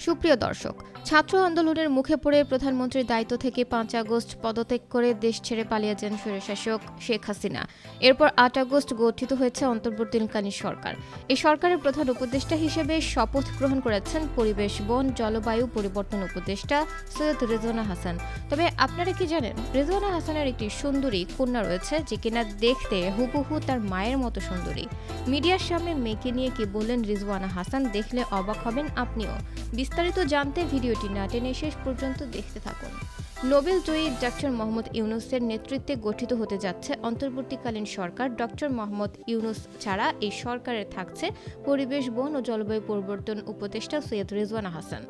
সুপ্রিয় দর্শক, ছাত্র আন্দোলনের মুখে পড়ে প্রধানমন্ত্রীর দায়িত্ব থেকে ৫ আগস্ট পদত্যাগ করে দেশ ছেড়ে পালিয়ে যান স্বৈরশাসক শেখ হাসিনা। এরপর ৮ আগস্ট গঠিত হয়েছে অন্তর্বর্তীকালীন সরকার। এই সরকারের প্রধান উপদেষ্টা হিসেবে শপথ গ্রহণ করেছেন পরিবেশ, বন, জলবায়ু পরিবর্তন উপদেষ্টা সৈয়দ রেজওয়ানা হাসান। তবে আপনারা কি জানেন, রেজওয়ানা হাসানের একটি সুন্দরী কন্যা রয়েছে, যে কিনা দেখতে হুবহু তার মায়ের মতো সুন্দরী। মিডিয়ার সামনে মেয়েকে নিয়ে কি বললেন রেজওয়ানা হাসান, দেখলে অবাক হবেন আপনিও। বিস্তারিত জানতে ভিডিওটি না টেনে শেষ পর্যন্ত দেখতে থাকুন। নোবেল জয়ী ডক্টর মোহাম্মদ ইউনূসের নেতৃত্বে গঠিত হতে যাচ্ছে অন্তর্বর্তীকালীন সরকার। ডক্টর মোহাম্মদ ইউনূস ছাড়া এই সরকারে থাকছে পরিবেশ, বন ও জলবায়ু পরিবর্তন উপদেষ্টা সৈয়দ রেজওয়ানা হাসান।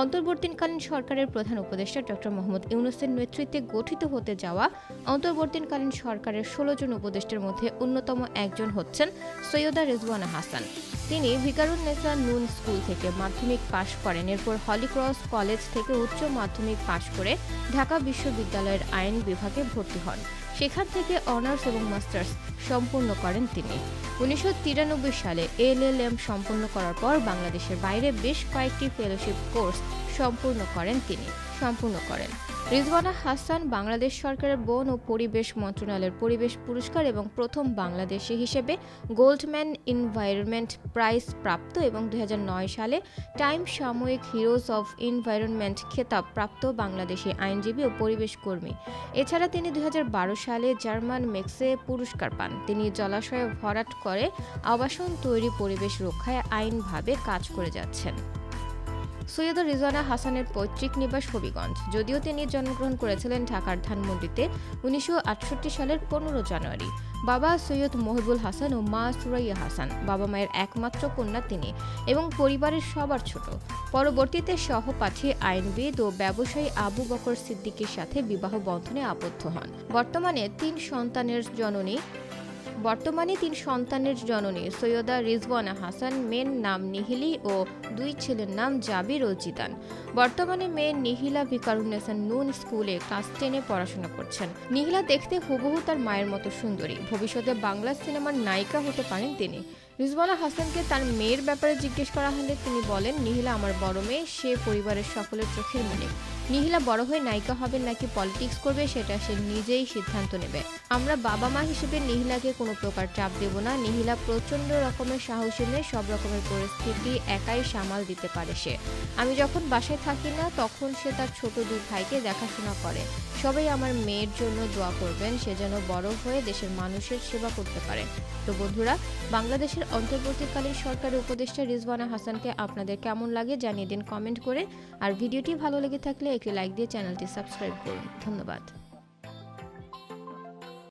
অন্তর্বর্তীকালীন সরকারের প্রধান উপদেষ্টা ডক্টর মোহাম্মদ ইউনূসের নেতৃত্বে গঠিত হতে যাওয়া অন্তর্বর্তীকালীন সরকারের ১৬ জন উপদেষ্টার মধ্যে অন্যতম একজন হচ্ছেন সৈয়দা রেজওয়ানা হাসান। তিনি ভিকারুননিসা নূন স্কুল থেকে মাধ্যমিক পাশ করেন। এরপর হলিক্রস কলেজ থেকে উচ্চ মাধ্যমিক পাশ করে ঢাকা বিশ্ববিদ্যালয়ের আইন বিভাগে ভর্তি হন। সেখান থেকে অনার্স এবং মাস্টার্স সম্পূর্ণ করেন তিনি। ১৯৯৩ সালে এলএলএম সম্পন্ন করার পর বাংলাদেশের বাইরে বেশ কয়েকটি ফেলোশিপ কোর্স সম্পূর্ণ করেন। রিজওয়ানা হাসান বাংলাদেশ সরকারের বন ও পরিবেশ মন্ত্রণালয়ের পরিবেশ পুরস্কার এবং প্রথম বাংলাদেশি হিসেবে গোল্ডম্যান এনভায়রনমেন্ট প্রাইজ প্রাপ্ত এবং ২০০৯ সালে টাইম সাময়িক হিরোজ অব এনভায়রনমেন্ট খেতাব প্রাপ্ত বাংলাদেশি আইনজীবী ও পরিবেশ কর্মী। এছাড়া তিনি ২০১২ সালে জার্মান মেক্সে পুরস্কার পান। তিনি জলাশয়ে ভরাট করে আবাসন তৈরি, পরিবেশ রক্ষায় আইনভাবে কাজ করে যাচ্ছেন। সৈয়দা রেজওয়ানা হাসানের পৈতৃক নিবাস হবিগঞ্জ। যদিও তিনি জন্মগ্রহণ করেছিলেন ঢাকার ধানমন্ডিতে ১৯৬৮ সালের ১৫ জানুয়ারি। বাবা সৈয়দ মহিবুল হাসান ও মা সুরাইয়া হাসান। বাবা মায়ের একমাত্র কন্যা তিনি এবং পরিবারের সবার ছোট। পরবর্তীতে সহপাঠী আইনবিদ ও ব্যবসায়ী আবু বকর সিদ্দিকের সাথে বিবাহ বন্ধনে আবদ্ধ হন। বর্তমানে তিন সন্তানের জননী সৈয়দা রিজওয়ানা হাসান। মেয়ের নাম নিহিলি ও দুই ছেলের নাম জাবির ও জিদান। বর্তমানে মেয়ে নিহিলা ভিকারুননিসা নূন স্কুলে ক্লাস 10-এ পড়াশোনা করছেন। নিহিলা দেখতে হুবহু তার মায়ের মতো সুন্দরী। ভবিষ্যতে বাংলা সিনেমার নায়িকা হতে পারেন তিনি। রিজওয়ানা হাসানকে তার মেয়ের ব্যাপারে জিজ্ঞেস করা হলে তিনি বলেন, নিহিলা আমার বড় মেয়ে, সে পরিবারের সকলের চোখের মণি। নিহিলা বড় হয়ে নায়িকা হবে নাকি পলিটিক্স করবে সেটা সে নিজেই সিদ্ধান্ত নেবে। আমরা বাবা মা হিসেবে নিহিলাকে কোনো প্রকার চাপ দেব না। নিহিলা প্রচণ্ড রকমের সাহসী মেয়ে, সব রকমের পরিস্থিতি একাই সামাল দিতে পারে সে। আমি যখন বাসায় থাকি না তখন সে তার ছোট দুই ভাইকে দেখাশোনা করে। সবাই আমার মেয়ের জন্য দোয়া করবেন, সে যেন বড় হয়ে দেশের মানুষের সেবা করতে পারে। তো বন্ধুরা, বাংলাদেশের অন্তর্বর্তীকালীন সরকারের উপদেষ্টা রিজওয়ানা হাসানকে আপনাদের কেমন লাগে জানিয়ে দিন কমেন্ট করে। আর ভিডিওটি ভালো লেগে থাকলে একটি লাইক দিয়ে চ্যানেলটি সাবস্ক্রাইব করুন। ধন্যবাদ।